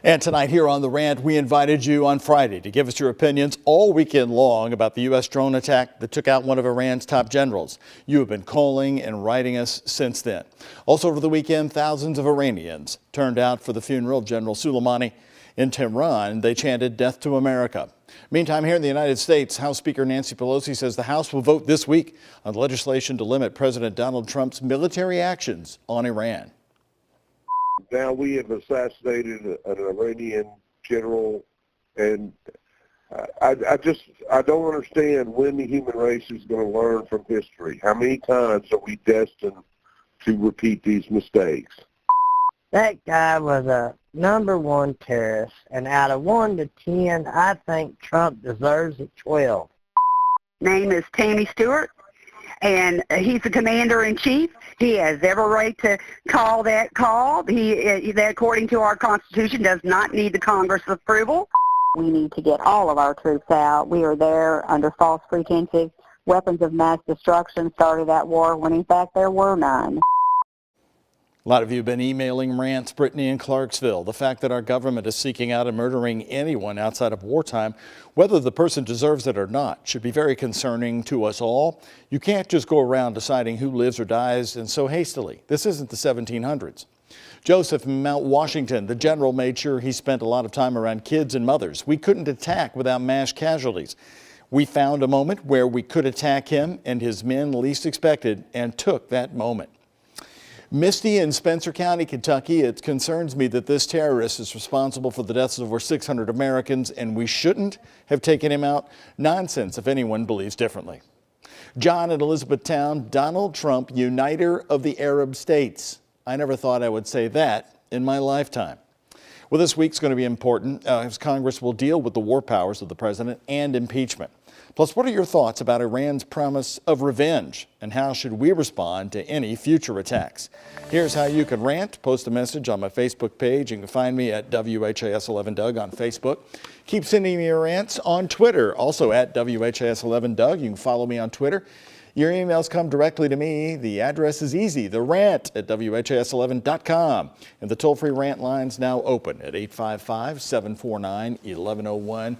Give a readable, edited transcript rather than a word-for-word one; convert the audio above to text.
And tonight here on The Rant, we invited you on Friday to give us your opinions all weekend long about the U.S. drone attack that took out one of Iran's top generals. You have been calling and writing us since then. Also over the weekend, thousands of Iranians turned out for the funeral of General Soleimani. In Tehran, they chanted "Death to America." Meantime, here in the United States, House Speaker Nancy Pelosi says the House will vote this week on legislation to limit President Donald Trump's military actions on Iran. Now we have assassinated an Iranian general, and I don't understand when the human race is going to learn from history. How many times are we destined to repeat these mistakes? That guy was a #1 terrorist, and out of 1 to 10, I think Trump deserves a 12. Name is Tammy Stewart, and he's the commander-in-chief. He has every right to call that call. That, according to our Constitution, does not need the Congress' approval. We need to get all of our troops out. We are there under false pretenses. Weapons of mass destruction started that war when, in fact, there were none. A lot of you have been emailing rants, Brittany in Clarksville. The fact that our government is seeking out and murdering anyone outside of wartime, whether the person deserves it or not, should be very concerning to us all. You can't just go around deciding who lives or dies and so hastily. This isn't the 1700s. Joseph in Mount Washington, the general made sure he spent a lot of time around kids and mothers. We couldn't attack without mass casualties. We found a moment where we could attack him and his men least expected and took that moment. Misty in Spencer County, Kentucky, it concerns me that this terrorist is responsible for the deaths of over 600 Americans, and we shouldn't have taken him out. Nonsense if anyone believes differently. John in Elizabethtown, Donald Trump, uniter of the Arab states. I never thought I would say that in my lifetime. Well, this week's going to be important as Congress will deal with the war powers of the president and impeachment. Plus, what are your thoughts about Iran's promise of revenge, and how should we respond to any future attacks? Here's how you can rant. Post a message on my Facebook page. You can find me at WHAS11Doug on Facebook. Keep sending me your rants on Twitter, also at WHAS11Doug. You can follow me on Twitter. Your emails come directly to me. The address is easy, therant@WHAS11.com. And the toll-free rant line's now open at 855-749-1101.